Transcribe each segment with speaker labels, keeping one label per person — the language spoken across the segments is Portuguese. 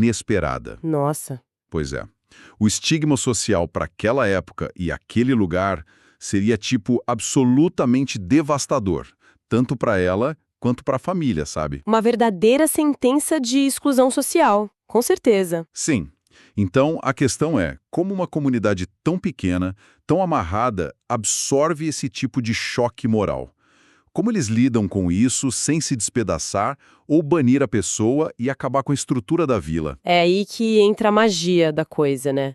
Speaker 1: inesperada.
Speaker 2: Nossa.
Speaker 1: Pois é. O estigma social para aquela época e aquele lugar seria, tipo, absolutamente devastador, tanto para ela quanto para a família, sabe?
Speaker 2: Uma verdadeira sentença de exclusão social, com certeza.
Speaker 1: Sim. Então, a questão é, como uma comunidade tão pequena, tão amarrada, absorve esse tipo de choque moral? Como eles lidam com isso sem se despedaçar ou banir a pessoa e acabar com a estrutura da vila?
Speaker 2: É aí que entra a magia da coisa, né?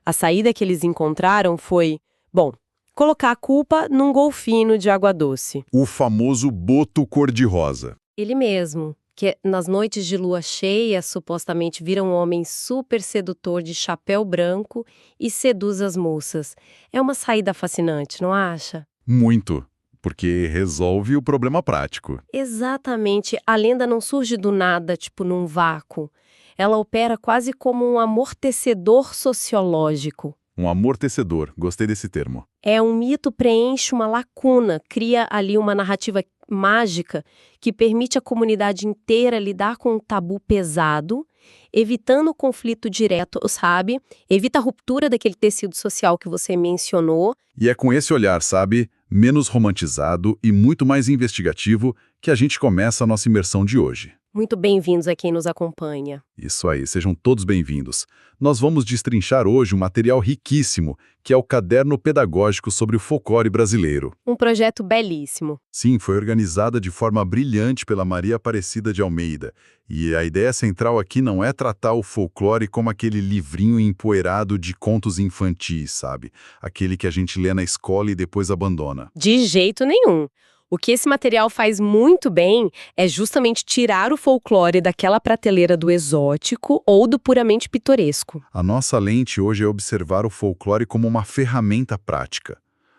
Speaker 2: A saída que eles encontraram foi, bom, colocar a culpa num golfinho de água doce.
Speaker 1: O famoso boto cor-de-rosa.
Speaker 3: Ele mesmo, que nas noites de lua cheia supostamente vira um homem super sedutor de chapéu branco e seduz as moças. É uma saída fascinante, não acha?
Speaker 1: Muito, porque resolve o problema prático.
Speaker 3: Exatamente, a lenda não surge do nada, tipo num vácuo. Ela opera quase como um amortecedor sociológico.
Speaker 1: Um amortecedor, gostei desse termo.
Speaker 3: É um mito preenche uma lacuna, cria ali uma narrativa mágica que permite à comunidade inteira lidar com um tabu pesado, evitando o conflito direto, sabe? Evita a ruptura daquele tecido social que você mencionou.
Speaker 1: E é com esse olhar, sabe, menos romantizado e muito mais investigativo que a gente começa a nossa imersão de hoje.
Speaker 3: Muito bem-vindos a quem nos acompanha.
Speaker 1: Isso aí, sejam todos bem-vindos. Nós vamos destrinchar hoje um material riquíssimo, que é o Caderno Pedagógico sobre o Folclore Brasileiro.
Speaker 3: Um projeto belíssimo.
Speaker 1: Sim, foi organizada de forma brilhante pela Maria Aparecida de Almeida. E a ideia central aqui não é tratar o folclore como aquele livrinho empoeirado de contos infantis, sabe? Aquele que a gente lê na escola e depois abandona.
Speaker 2: De jeito nenhum. O que esse material faz muito bem é justamente tirar o folclore daquela prateleira do exótico ou do puramente pitoresco.
Speaker 1: A nossa lente hoje é observar o folclore como uma ferramenta prática.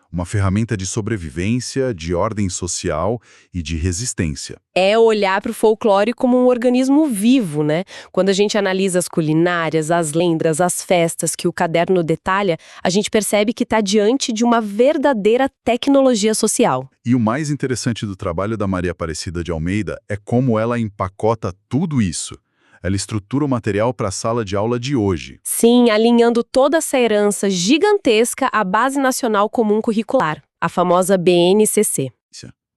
Speaker 1: Uma ferramenta de sobrevivência, de ordem social e de resistência.
Speaker 2: É olhar para o folclore como um organismo vivo, né? Quando a gente analisa as culinárias, as lendas, as festas que o caderno detalha, a gente percebe que está diante de uma verdadeira tecnologia social.
Speaker 1: E o mais interessante do trabalho da Maria Aparecida de Almeida é como ela empacota tudo isso. Ela estrutura o material para a sala de aula de hoje.
Speaker 2: Sim, alinhando toda essa herança gigantesca à Base Nacional Comum Curricular, a famosa BNCC.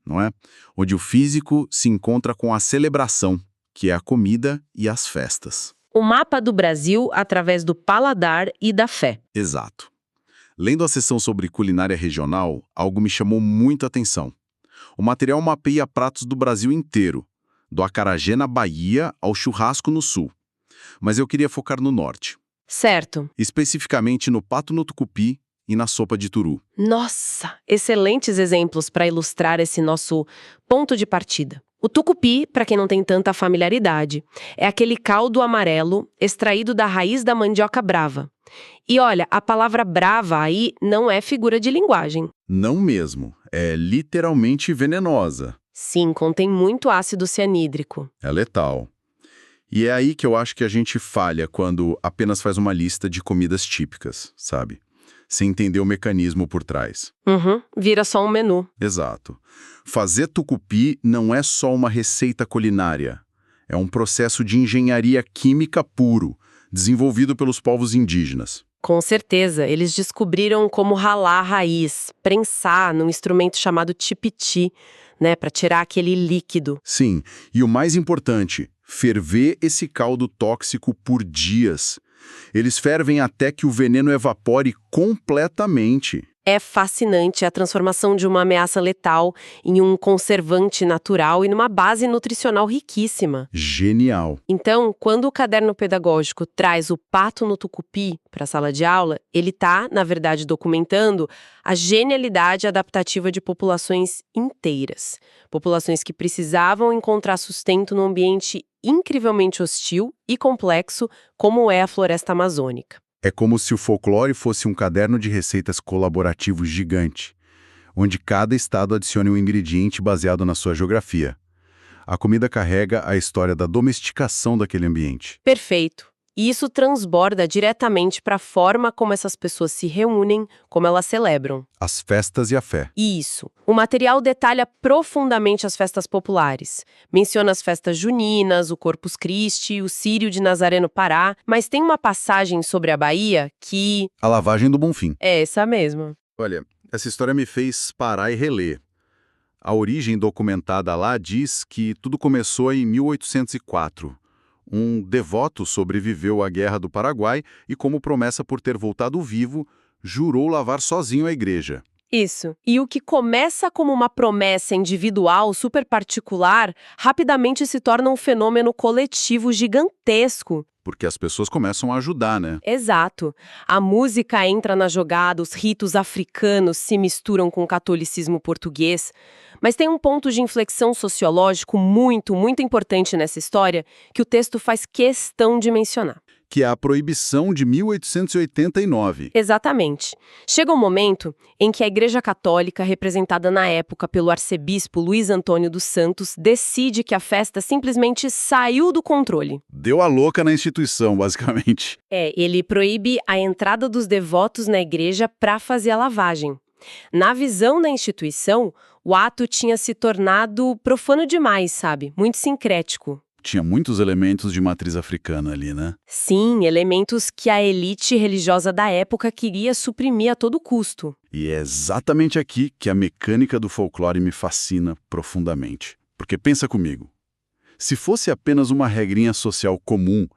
Speaker 4: Não é? Onde o físico se encontra com a celebração, que é a comida e as festas.
Speaker 2: O mapa do Brasil através do paladar e da fé.
Speaker 4: Exato. Lendo a seção sobre culinária regional, algo me chamou muita atenção. O material mapeia pratos do Brasil inteiro, do acarajé na Bahia ao churrasco no sul. Mas eu queria focar no norte.
Speaker 2: Certo.
Speaker 4: Especificamente no pato no tucupi e na sopa de turu.
Speaker 2: Nossa, excelentes exemplos para ilustrar esse nosso ponto de partida. O tucupi, para quem não tem tanta familiaridade, é aquele caldo amarelo extraído da raiz da mandioca brava. E olha, a palavra brava aí não é figura de linguagem.
Speaker 4: Não mesmo, é literalmente venenosa.
Speaker 2: Sim, contém muito ácido cianídrico.
Speaker 4: É letal. E é aí que eu acho que a gente falha quando apenas faz uma lista de comidas típicas, sabe? Sem entender o mecanismo por trás.
Speaker 2: Vira só um menu.
Speaker 4: Exato. Fazer tucupi não é só uma receita culinária. É um processo de engenharia química puro, desenvolvido pelos povos indígenas.
Speaker 2: Com certeza, eles descobriram como ralar a raiz, prensar num instrumento chamado tipiti, né, para tirar aquele líquido.
Speaker 4: Sim, e o mais importante, ferver esse caldo tóxico por dias. Eles fervem até que o veneno evapore completamente.
Speaker 2: É fascinante a transformação de uma ameaça letal em um conservante natural e numa base nutricional riquíssima.
Speaker 4: Genial.
Speaker 2: Então, quando o caderno pedagógico traz o pato no tucupi para a sala de aula, ele está, na verdade, documentando a genialidade adaptativa de populações inteiras. Populações que precisavam encontrar sustento num ambiente incrivelmente hostil e complexo, como é a floresta amazônica.
Speaker 4: É como se o folclore fosse um caderno de receitas colaborativo gigante, onde cada estado adicione um ingrediente baseado na sua geografia. A comida carrega a história da domesticação daquele ambiente.
Speaker 2: Perfeito. E isso transborda diretamente para a forma como essas pessoas se reúnem, como elas celebram.
Speaker 1: As festas e a fé.
Speaker 2: Isso. O material detalha profundamente as festas populares. Menciona as festas juninas, o Corpus Christi, o Círio de Nazaré no Pará, mas tem uma passagem sobre a Bahia que...
Speaker 1: A lavagem do Bonfim.
Speaker 2: É essa mesma.
Speaker 1: Olha, essa história me fez parar e reler. A origem documentada lá diz que tudo começou em 1804. Um devoto sobreviveu à Guerra do Paraguai e, como promessa por ter voltado vivo, jurou lavar sozinho a igreja.
Speaker 2: Isso. E o que começa como uma promessa individual, super particular, rapidamente se torna um fenômeno coletivo gigantesco.
Speaker 1: Porque as pessoas começam a ajudar, né?
Speaker 2: Exato. A música entra na jogada, os ritos africanos se misturam com o catolicismo português. Mas tem um ponto de inflexão sociológico muito, muito importante nessa história que o texto faz questão de mencionar.
Speaker 1: Que é a proibição de 1889.
Speaker 2: Exatamente. Chega um momento em que a Igreja Católica, representada na época pelo arcebispo Luiz Antônio dos Santos, decide que a festa simplesmente saiu do controle.
Speaker 1: Deu a louca na instituição, basicamente.
Speaker 2: Ele proíbe a entrada dos devotos na igreja para fazer a lavagem. Na visão da instituição, o ato tinha se tornado profano demais, sabe? Muito sincrético.
Speaker 1: Tinha muitos elementos de matriz africana ali, né?
Speaker 2: Sim, elementos que a elite religiosa da época queria suprimir a todo custo.
Speaker 1: E é exatamente aqui que a mecânica do folclore me fascina profundamente. Porque pensa comigo, se fosse apenas uma regrinha social comum,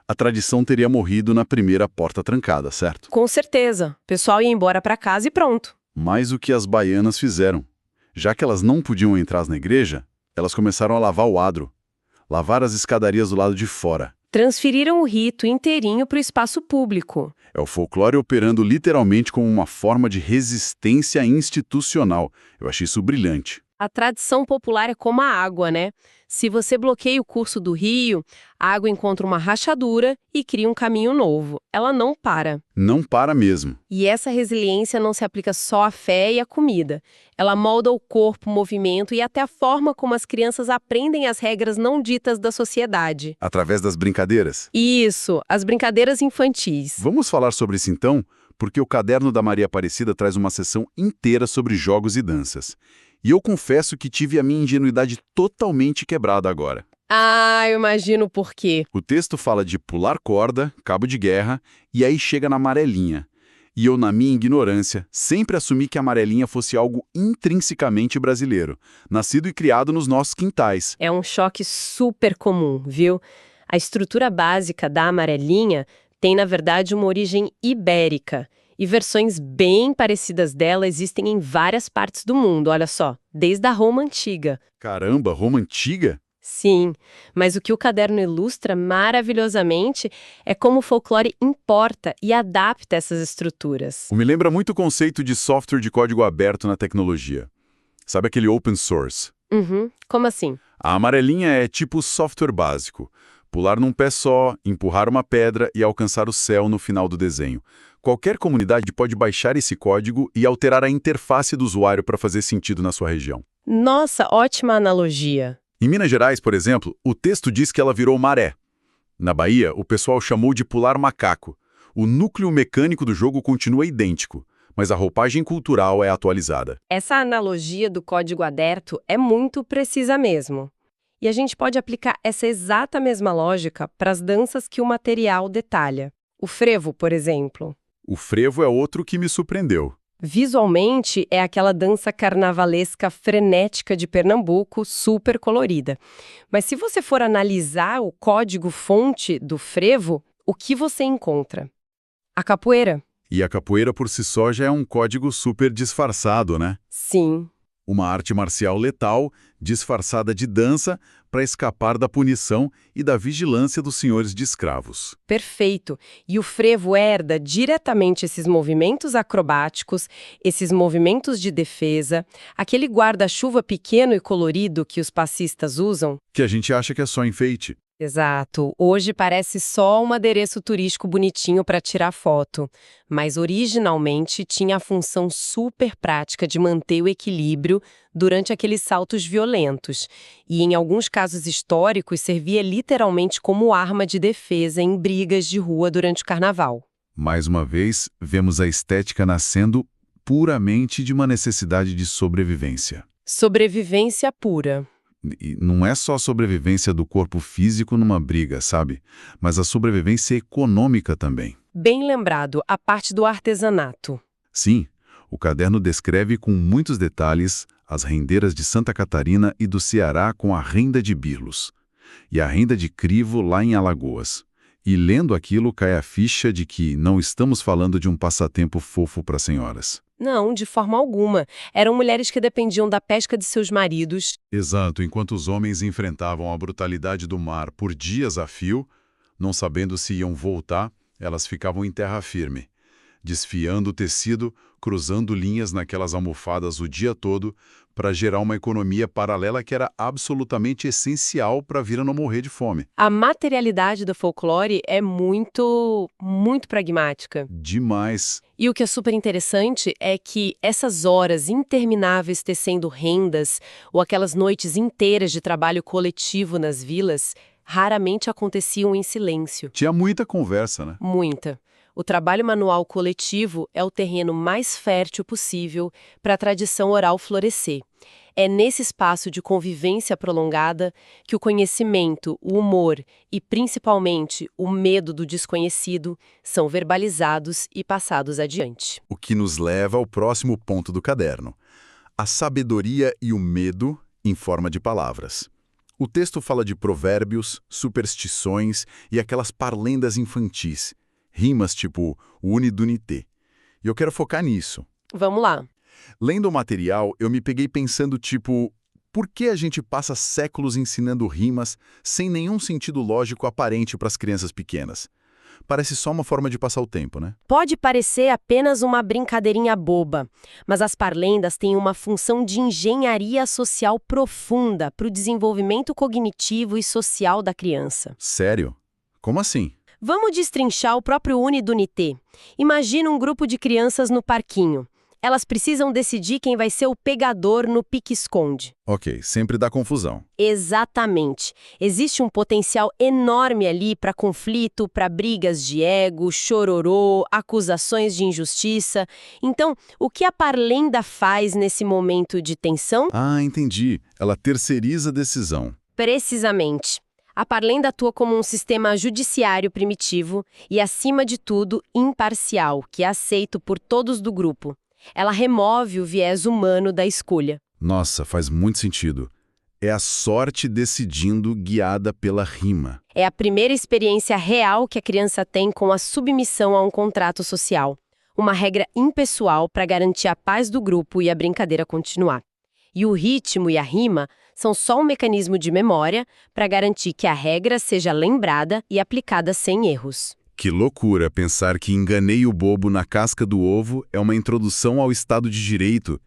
Speaker 1: a tradição teria morrido na primeira porta trancada, certo?
Speaker 2: Com certeza. O pessoal ia embora para casa e pronto.
Speaker 1: Mas o que as baianas fizeram? Já que elas não podiam entrar na igreja, elas começaram a lavar o adro. Lavar as escadarias do lado de fora.
Speaker 2: Transferiram o rito inteirinho para o espaço público.
Speaker 1: É o folclore operando literalmente como uma forma de resistência institucional. Eu achei isso brilhante.
Speaker 2: A tradição popular é como a água, né? Se você bloqueia o curso do rio, a água encontra uma rachadura e cria um caminho novo. Ela não para.
Speaker 1: Não para mesmo.
Speaker 2: E essa resiliência não se aplica só à fé e à comida. Ela molda o corpo, o movimento e até a forma como as crianças aprendem as regras não ditas da sociedade.
Speaker 1: Através das brincadeiras.
Speaker 2: Isso, as brincadeiras infantis.
Speaker 1: Vamos falar sobre isso então, porque o Caderno da Maria Aparecida traz uma sessão inteira sobre jogos e danças. E eu confesso que tive a minha ingenuidade totalmente quebrada agora.
Speaker 2: Ah, eu imagino por quê.
Speaker 1: O texto fala de pular corda, cabo de guerra, e aí chega na amarelinha. E eu, na minha ignorância, sempre assumi que a amarelinha fosse algo intrinsecamente brasileiro, nascido e criado nos nossos quintais.
Speaker 2: É um choque super comum, viu? A estrutura básica da amarelinha tem, na verdade, uma origem ibérica. E versões bem parecidas dela existem em várias partes do mundo, olha só, desde a Roma Antiga.
Speaker 1: Caramba, Roma Antiga?
Speaker 2: Sim, mas o que o caderno ilustra maravilhosamente é como o folclore importa e adapta essas estruturas.
Speaker 1: Me lembra muito o conceito de software de código aberto na tecnologia. Sabe aquele open source?
Speaker 2: Como assim?
Speaker 1: A amarelinha é tipo software básico. Pular num pé só, empurrar uma pedra e alcançar o céu no final do desenho. Qualquer comunidade pode baixar esse código e alterar a interface do usuário para fazer sentido na sua região.
Speaker 2: Nossa, ótima analogia.
Speaker 1: Em Minas Gerais, por exemplo, o texto diz que ela virou maré. Na Bahia, o pessoal chamou de pular macaco. O núcleo mecânico do jogo continua idêntico, mas a roupagem cultural é atualizada.
Speaker 2: Essa analogia do código aberto é muito precisa mesmo. E a gente pode aplicar essa exata mesma lógica para as danças que o material detalha. O frevo, por exemplo.
Speaker 1: O frevo é outro que me surpreendeu.
Speaker 2: Visualmente, é aquela dança carnavalesca frenética de Pernambuco, super colorida. Mas se você for analisar o código-fonte do frevo, o que você encontra? A capoeira.
Speaker 1: E a capoeira por si só já é um código super disfarçado, né?
Speaker 2: Sim.
Speaker 1: Uma arte marcial letal, disfarçada de dança, para escapar da punição e da vigilância dos senhores de escravos.
Speaker 2: Perfeito. E o frevo herda diretamente esses movimentos acrobáticos, esses movimentos de defesa, aquele guarda-chuva pequeno e colorido que os passistas usam.
Speaker 1: Que a gente acha que é só enfeite.
Speaker 2: Exato. Hoje parece só um adereço turístico bonitinho para tirar foto, mas originalmente tinha a função super prática de manter o equilíbrio durante aqueles saltos violentos, e em alguns casos históricos servia literalmente como arma de defesa em brigas de rua durante o carnaval.
Speaker 1: Mais uma vez, vemos a estética nascendo puramente de uma necessidade de sobrevivência.
Speaker 2: Sobrevivência pura.
Speaker 1: E não é só a sobrevivência do corpo físico numa briga, sabe? Mas a sobrevivência econômica também.
Speaker 2: Bem lembrado, a parte do artesanato.
Speaker 1: Sim, o caderno descreve com muitos detalhes as rendeiras de Santa Catarina e do Ceará com a renda de birlos, e a renda de crivo lá em Alagoas. E lendo aquilo cai a ficha de que não estamos falando de um passatempo fofo para senhoras.
Speaker 2: Não, de forma alguma. Eram mulheres que dependiam da pesca de seus maridos.
Speaker 1: Exato, enquanto os homens enfrentavam a brutalidade do mar por dias a fio, não sabendo se iam voltar, elas ficavam em terra firme, desfiando o tecido, cruzando linhas naquelas almofadas o dia todo, para gerar uma economia paralela que era absolutamente essencial para a Vira não morrer de fome.
Speaker 2: A materialidade do folclore é muito pragmática.
Speaker 1: Demais.
Speaker 2: E o que é super interessante é que essas horas intermináveis tecendo rendas ou aquelas noites inteiras de trabalho coletivo nas vilas raramente aconteciam em silêncio.
Speaker 1: Tinha muita conversa, né?
Speaker 2: Muita. O trabalho manual coletivo é o terreno mais fértil possível para a tradição oral florescer. É nesse espaço de convivência prolongada que o conhecimento, o humor e, principalmente, o medo do desconhecido são verbalizados e passados adiante.
Speaker 1: O que nos leva ao próximo ponto do caderno. A sabedoria e o medo em forma de palavras. O texto fala de provérbios, superstições e aquelas parlendas infantis. Rimas tipo unidunité. E eu quero focar nisso.
Speaker 2: Vamos lá.
Speaker 1: Lendo o material, eu me peguei pensando tipo, por que a gente passa séculos ensinando rimas sem nenhum sentido lógico aparente para as crianças pequenas? Parece só uma forma de passar o tempo, né?
Speaker 3: Pode parecer apenas uma brincadeirinha boba, mas as parlendas têm uma função de engenharia social profunda para o desenvolvimento cognitivo e social da criança.
Speaker 1: Sério? Como assim?
Speaker 3: Vamos destrinchar o próprio Unidunité. Imagina um grupo de crianças no parquinho. Elas precisam decidir quem vai ser o pegador no pique-esconde.
Speaker 1: Ok, sempre dá confusão.
Speaker 3: Exatamente. Existe um potencial enorme ali para conflito, para brigas de ego, chororô, acusações de injustiça. Então, o que a parlenda faz nesse momento de tensão?
Speaker 1: Ah, entendi. Ela terceiriza a decisão.
Speaker 3: Precisamente. A parlenda atua como um sistema judiciário primitivo e, acima de tudo, imparcial, que é aceito por todos do grupo. Ela remove o viés humano da escolha.
Speaker 1: Nossa, faz muito sentido. É a sorte decidindo guiada pela rima.
Speaker 3: É a primeira experiência real que a criança tem com a submissão a um contrato social. Uma regra impessoal para garantir a paz do grupo e a brincadeira continuar. E o ritmo e a rima são só um mecanismo de memória para garantir que a regra seja lembrada e aplicada sem erros.
Speaker 1: Que loucura pensar que enganei o bobo na casca do ovo é uma introdução ao Estado de Direito.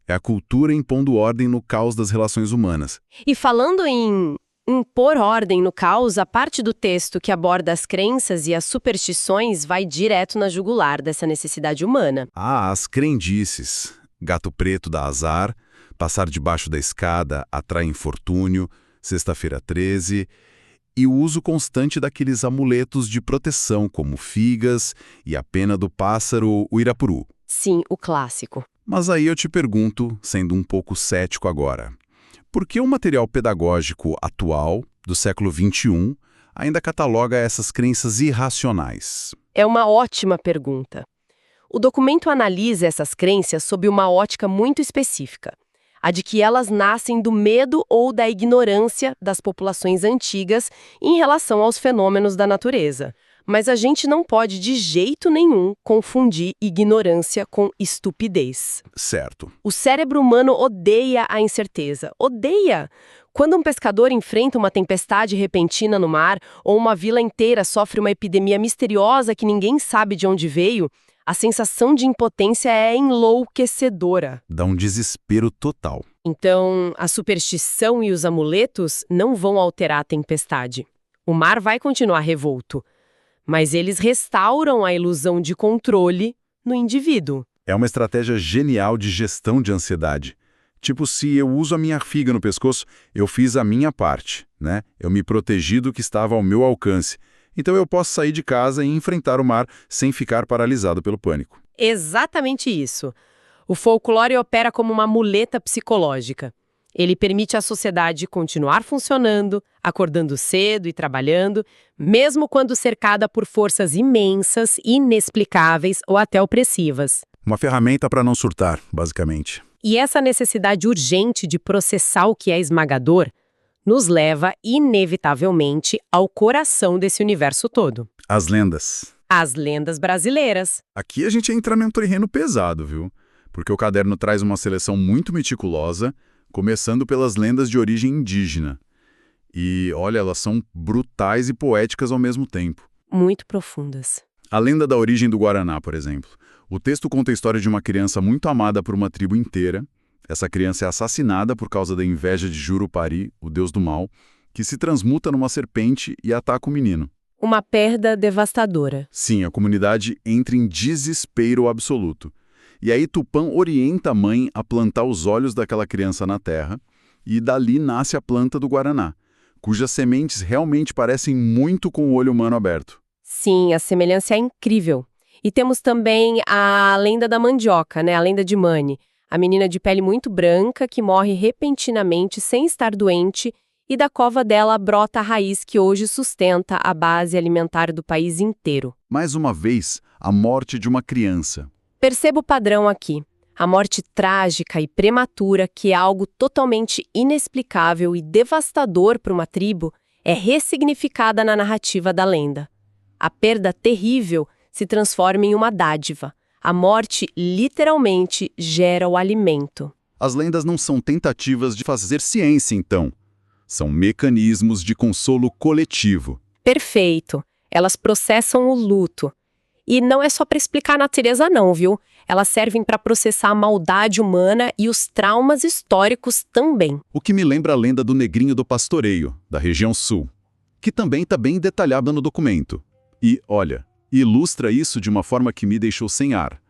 Speaker 1: É a cultura impondo ordem no caos das relações humanas.
Speaker 3: E falando em impor ordem no caos, a parte do texto que aborda as crenças e as superstições vai direto na jugular dessa necessidade humana.
Speaker 1: Ah, as crendices. Gato preto dá azar, passar debaixo da escada atrai infortúnio, sexta-feira 13... e o uso constante daqueles amuletos de proteção, como figas e a pena do pássaro, o irapuru.
Speaker 3: Sim, o clássico.
Speaker 1: Mas aí eu te pergunto, sendo um pouco cético agora, por que o material pedagógico atual, do século XXI, ainda cataloga essas crenças irracionais?
Speaker 3: É uma ótima pergunta. O documento analisa essas crenças sob uma ótica muito específica. A de que elas nascem do medo ou da ignorância das populações antigas em relação aos fenômenos da natureza. Mas a gente não pode de jeito nenhum confundir ignorância com estupidez.
Speaker 1: Certo.
Speaker 3: O cérebro humano odeia a incerteza. Odeia! Quando um pescador enfrenta uma tempestade repentina no mar ou uma vila inteira sofre uma epidemia misteriosa que ninguém sabe de onde veio, a sensação de impotência é enlouquecedora.
Speaker 1: Dá um desespero total.
Speaker 3: Então, a superstição e os amuletos não vão alterar a tempestade.
Speaker 2: O mar vai continuar revolto, mas eles restauram a ilusão de controle no indivíduo.
Speaker 1: É uma estratégia genial de gestão de ansiedade. Tipo, se eu uso a minha figa no pescoço, eu fiz a minha parte, né? Eu me protegi do que estava ao meu alcance. Então eu posso sair de casa e enfrentar o mar sem ficar paralisado pelo pânico.
Speaker 2: Exatamente isso. O folclore opera como uma muleta psicológica. Ele permite à sociedade continuar funcionando, acordando cedo e trabalhando, mesmo quando cercada por forças imensas, inexplicáveis ou até opressivas.
Speaker 1: Uma ferramenta para não surtar, basicamente.
Speaker 2: E essa necessidade urgente de processar o que é esmagador nos leva, inevitavelmente, ao coração desse universo todo.
Speaker 1: As lendas.
Speaker 2: As lendas brasileiras.
Speaker 1: Aqui a gente entra num terreno pesado, viu? Porque o caderno traz uma seleção muito meticulosa, começando pelas lendas de origem indígena. E, olha, elas são brutais e poéticas ao mesmo tempo.
Speaker 2: Muito profundas.
Speaker 1: A lenda da origem do Guaraná, por exemplo. O texto conta a história de uma criança muito amada por uma tribo inteira. Essa criança é assassinada por causa da inveja de Jurupari, o deus do mal, que se transmuta numa serpente e ataca o menino.
Speaker 2: Uma perda devastadora.
Speaker 1: Sim, a comunidade entra em desespero absoluto. E aí Tupã orienta a mãe a plantar os olhos daquela criança na terra, e dali nasce a planta do Guaraná, cujas sementes realmente parecem muito com o olho humano aberto.
Speaker 2: Sim, a semelhança é incrível. E temos também a lenda da mandioca, né? A lenda de Mani, a menina de pele muito branca que morre repentinamente sem estar doente e da cova dela brota a raiz que hoje sustenta a base alimentar do país inteiro.
Speaker 1: Mais uma vez, a morte de uma criança.
Speaker 2: Perceba o padrão aqui. A morte trágica e prematura, que é algo totalmente inexplicável e devastador para uma tribo, é ressignificada na narrativa da lenda. A perda terrível se transforma em uma dádiva. A morte, literalmente, gera o alimento.
Speaker 1: As lendas não são tentativas de fazer ciência, então. São mecanismos de consolo coletivo.
Speaker 2: Perfeito. Elas processam o luto. E não é só para explicar a natureza, não, viu? Elas servem para processar a maldade humana e os traumas históricos também.
Speaker 1: O que me lembra a lenda do Negrinho do Pastoreio, da região sul, que também está bem detalhada no documento. E, olha, ilustra isso de uma forma que me deixou sem ar.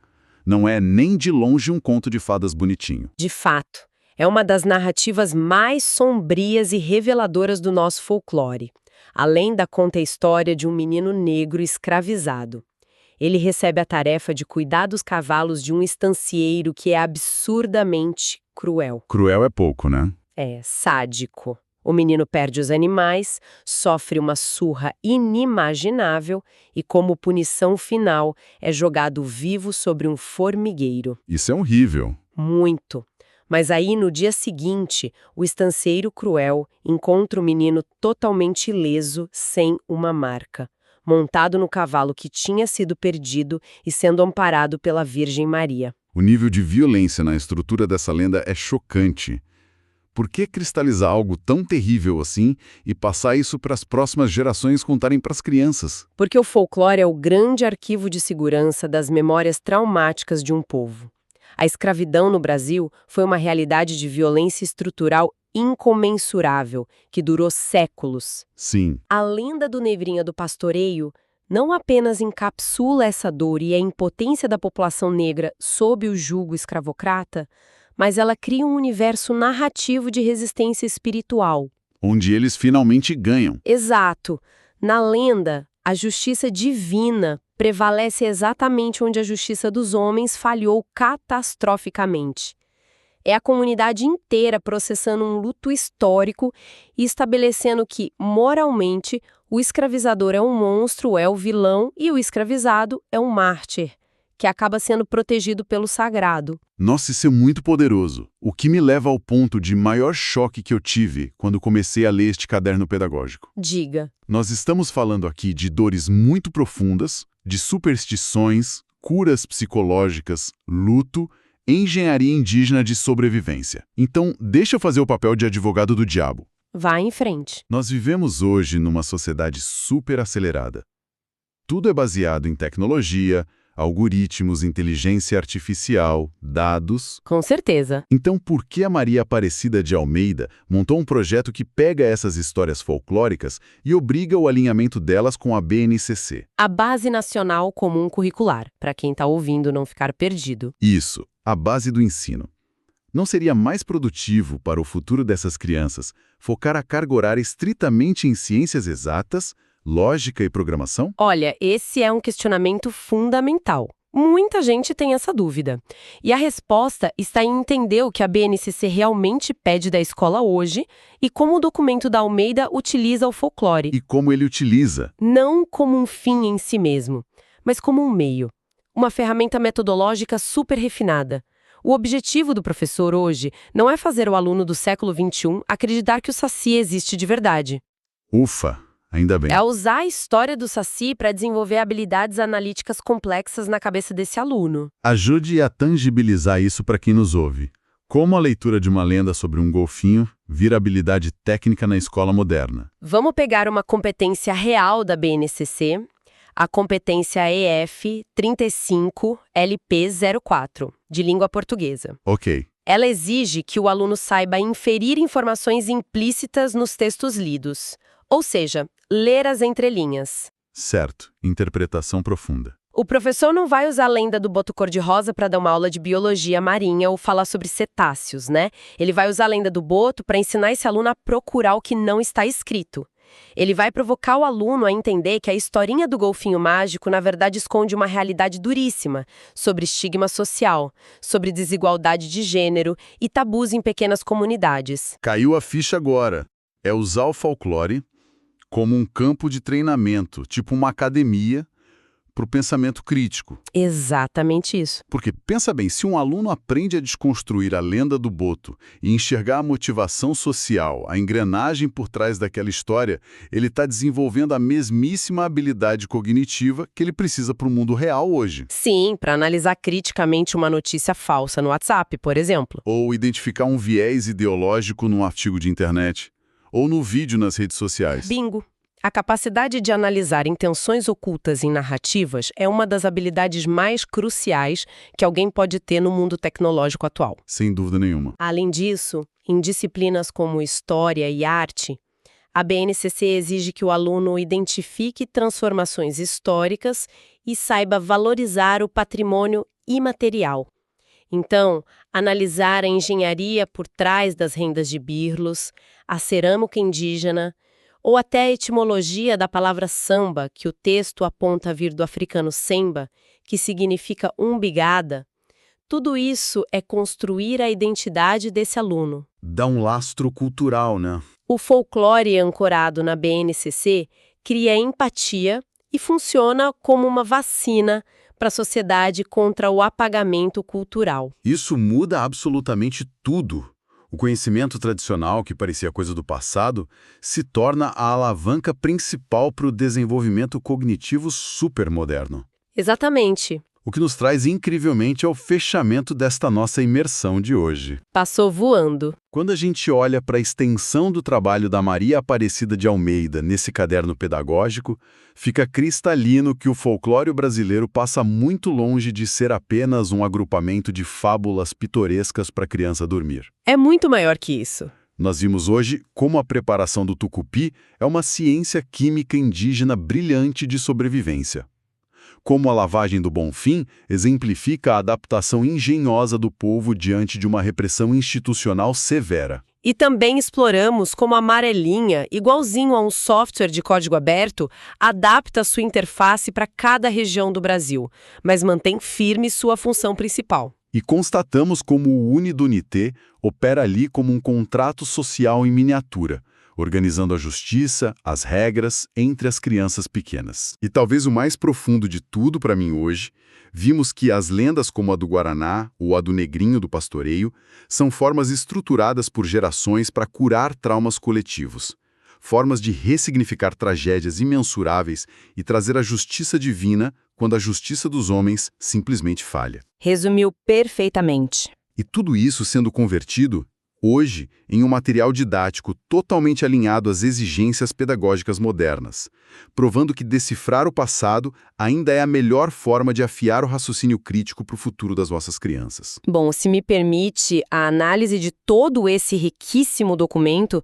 Speaker 1: Não é nem de longe um conto de fadas bonitinho.
Speaker 2: De fato, é uma das narrativas mais sombrias e reveladoras do nosso folclore. A lenda conta a história de um menino negro escravizado. Ele recebe a tarefa de cuidar dos cavalos de um estancieiro que é absurdamente cruel.
Speaker 1: Cruel é pouco, né?
Speaker 2: É sádico. O menino perde os animais, sofre uma surra inimaginável e, como punição final, é jogado vivo sobre um formigueiro.
Speaker 1: Isso é horrível.
Speaker 2: Muito. Mas aí, no dia seguinte, o estanceiro cruel encontra o menino totalmente ileso, sem uma marca, montado no cavalo que tinha sido perdido e sendo amparado pela Virgem Maria.
Speaker 1: O nível de violência na estrutura dessa lenda é chocante. Por que cristalizar algo tão terrível assim e passar isso para as próximas gerações contarem para as crianças?
Speaker 2: Porque o folclore é o grande arquivo de segurança das memórias traumáticas de um povo. A escravidão no Brasil foi uma realidade de violência estrutural incomensurável, que durou séculos.
Speaker 1: Sim.
Speaker 2: A lenda do Negrinho do Pastoreio não apenas encapsula essa dor e a impotência da população negra sob o jugo escravocrata, mas ela cria um universo narrativo de resistência espiritual.
Speaker 1: Onde eles finalmente ganham.
Speaker 2: Exato. Na lenda, a justiça divina prevalece exatamente onde a justiça dos homens falhou catastroficamente. É a comunidade inteira processando um luto histórico e estabelecendo que, moralmente, o escravizador é um monstro, é o vilão, e o escravizado é um mártir, que acaba sendo protegido pelo sagrado.
Speaker 1: Nossa, isso é muito poderoso. O que me leva ao ponto de maior choque que eu tive quando comecei a ler este caderno pedagógico.
Speaker 2: Diga.
Speaker 1: Nós estamos falando aqui de dores muito profundas, de superstições, curas psicológicas, luto, engenharia indígena de sobrevivência. Então, deixa eu fazer o papel de advogado do diabo.
Speaker 2: Vá em frente.
Speaker 1: Nós vivemos hoje numa sociedade super acelerada. Tudo é baseado em tecnologia, Algoritmos, inteligência artificial, dados.
Speaker 3: Com certeza.
Speaker 1: Então, por que a Maria Aparecida de Almeida montou um projeto que pega essas histórias folclóricas e obriga o alinhamento delas com a BNCC?
Speaker 3: A Base Nacional Comum Curricular, para quem está ouvindo não ficar perdido.
Speaker 1: Isso, a base do ensino. Não seria mais produtivo para o futuro dessas crianças focar a carga horária estritamente em ciências exatas, lógica e programação?
Speaker 3: Olha, esse é um questionamento fundamental. Muita gente tem essa dúvida. E a resposta está em entender o que a BNCC realmente pede da escola hoje e como o documento da Almeida utiliza o folclore.
Speaker 1: E como ele utiliza?
Speaker 3: Não como um fim em si mesmo, mas como um meio. Uma ferramenta metodológica super refinada. O objetivo do professor hoje não é fazer o aluno do século XXI acreditar que o Saci existe de verdade.
Speaker 1: Ufa, ainda bem.
Speaker 3: É usar a história do Saci para desenvolver habilidades analíticas complexas na cabeça desse aluno.
Speaker 1: Ajude a tangibilizar isso para quem nos ouve. Como a leitura de uma lenda sobre um golfinho vira habilidade técnica na escola moderna.
Speaker 3: Vamos pegar uma competência real da BNCC, a competência EF 35 LP04, de língua portuguesa.
Speaker 1: Ok.
Speaker 3: Ela exige que o aluno saiba inferir informações implícitas nos textos lidos, ou seja, ler as entrelinhas.
Speaker 1: Certo. Interpretação profunda.
Speaker 3: O professor não vai usar a lenda do boto cor-de-rosa para dar uma aula de biologia marinha ou falar sobre cetáceos, né? Ele vai usar a lenda do boto para ensinar esse aluno a procurar o que não está escrito. Ele vai provocar o aluno a entender que a historinha do golfinho mágico, na verdade, esconde uma realidade duríssima sobre estigma social, sobre desigualdade de gênero e tabus em pequenas comunidades.
Speaker 1: Caiu a ficha agora. É usar o folclore como um campo de treinamento, tipo uma academia, para o pensamento crítico.
Speaker 3: Exatamente isso.
Speaker 1: Porque, pensa bem, se um aluno aprende a desconstruir a lenda do boto e enxergar a motivação social, a engrenagem por trás daquela história, ele está desenvolvendo a mesmíssima habilidade cognitiva que ele precisa para o mundo real hoje.
Speaker 3: Sim, para analisar criticamente uma notícia falsa no WhatsApp, por exemplo.
Speaker 1: Ou identificar um viés ideológico num artigo de internet. Ou no vídeo nas redes sociais.
Speaker 3: Bingo! A capacidade de analisar intenções ocultas em narrativas é uma das habilidades mais cruciais que alguém pode ter no mundo tecnológico atual.
Speaker 1: Sem dúvida nenhuma.
Speaker 3: Além disso, em disciplinas como História e Arte, a BNCC exige que o aluno identifique transformações históricas e saiba valorizar o patrimônio imaterial. Então, analisar a engenharia por trás das rendas de birlos, a cerâmica indígena, ou até a etimologia da palavra samba, que o texto aponta a vir do africano semba, que significa umbigada, tudo isso é construir a identidade desse aluno.
Speaker 1: Dá um lastro cultural, né?
Speaker 3: O folclore ancorado na BNCC cria empatia e funciona como uma vacina para a sociedade contra o apagamento cultural.
Speaker 1: Isso muda absolutamente tudo. O conhecimento tradicional, que parecia coisa do passado, se torna a alavanca principal para o desenvolvimento cognitivo supermoderno.
Speaker 3: Exatamente.
Speaker 1: O que nos traz incrivelmente ao fechamento desta nossa imersão de hoje.
Speaker 3: Passou voando.
Speaker 1: Quando a gente olha para a extensão do trabalho da Maria Aparecida de Almeida nesse caderno pedagógico, fica cristalino que o folclore brasileiro passa muito longe de ser apenas um agrupamento de fábulas pitorescas para a criança dormir.
Speaker 3: É muito maior que isso.
Speaker 1: Nós vimos hoje como a preparação do tucupi é uma ciência química indígena brilhante de sobrevivência. Como a lavagem do Bonfim exemplifica a adaptação engenhosa do povo diante de uma repressão institucional severa.
Speaker 3: E também exploramos como a Amarelinha, igualzinho a um software de código aberto, adapta sua interface para cada região do Brasil, mas mantém firme sua função principal.
Speaker 1: E constatamos como o Unidunité opera ali como um contrato social em miniatura, organizando a justiça, as regras entre as crianças pequenas. E talvez o mais profundo de tudo para mim hoje, vimos que as lendas como a do Guaraná ou a do Negrinho do Pastoreio são formas estruturadas por gerações para curar traumas coletivos, formas de ressignificar tragédias imensuráveis e trazer a justiça divina quando a justiça dos homens simplesmente falha.
Speaker 3: Resumiu perfeitamente.
Speaker 1: E tudo isso sendo convertido hoje em um material didático totalmente alinhado às exigências pedagógicas modernas, provando que decifrar o passado ainda é a melhor forma de afiar o raciocínio crítico para o futuro das nossas crianças.
Speaker 2: Bom, se me permite, a análise de todo esse riquíssimo documento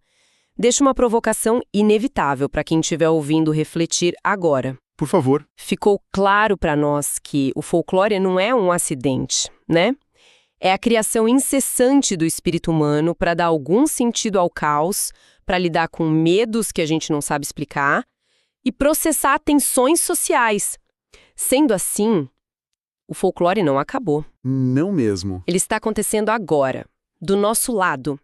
Speaker 2: deixa uma provocação inevitável para quem estiver ouvindo refletir agora.
Speaker 1: Por favor.
Speaker 2: Ficou claro para nós que o folclore não é um acidente, né? É a criação incessante do espírito humano para dar algum sentido ao caos, para lidar com medos que a gente não sabe explicar e processar tensões sociais. Sendo assim, o folclore não acabou.
Speaker 1: Não mesmo.
Speaker 2: Ele está acontecendo agora, do nosso lado.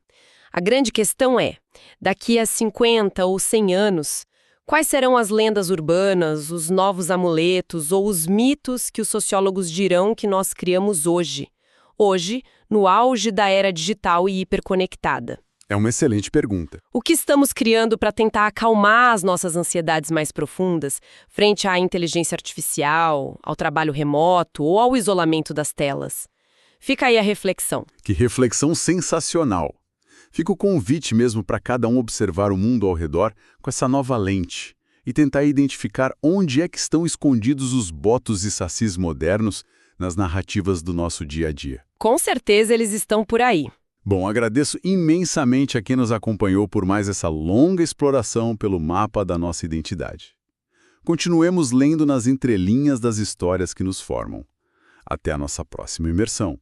Speaker 2: A grande questão é, daqui a 50 ou 100 anos, quais serão as lendas urbanas, os novos amuletos ou os mitos que os sociólogos dirão que nós criamos hoje? Hoje, no auge da era digital e hiperconectada.
Speaker 1: É uma excelente pergunta.
Speaker 2: O que estamos criando para tentar acalmar as nossas ansiedades mais profundas frente à inteligência artificial, ao trabalho remoto ou ao isolamento das telas? Fica aí a reflexão.
Speaker 1: Que reflexão sensacional. Fica o convite mesmo para cada um observar o mundo ao redor com essa nova lente e tentar identificar onde é que estão escondidos os botos e sacis modernos nas narrativas do nosso dia a dia.
Speaker 2: Com certeza eles estão por aí.
Speaker 1: Bom, agradeço imensamente a quem nos acompanhou por mais essa longa exploração pelo mapa da nossa identidade. Continuemos lendo nas entrelinhas das histórias que nos formam. Até a nossa próxima imersão.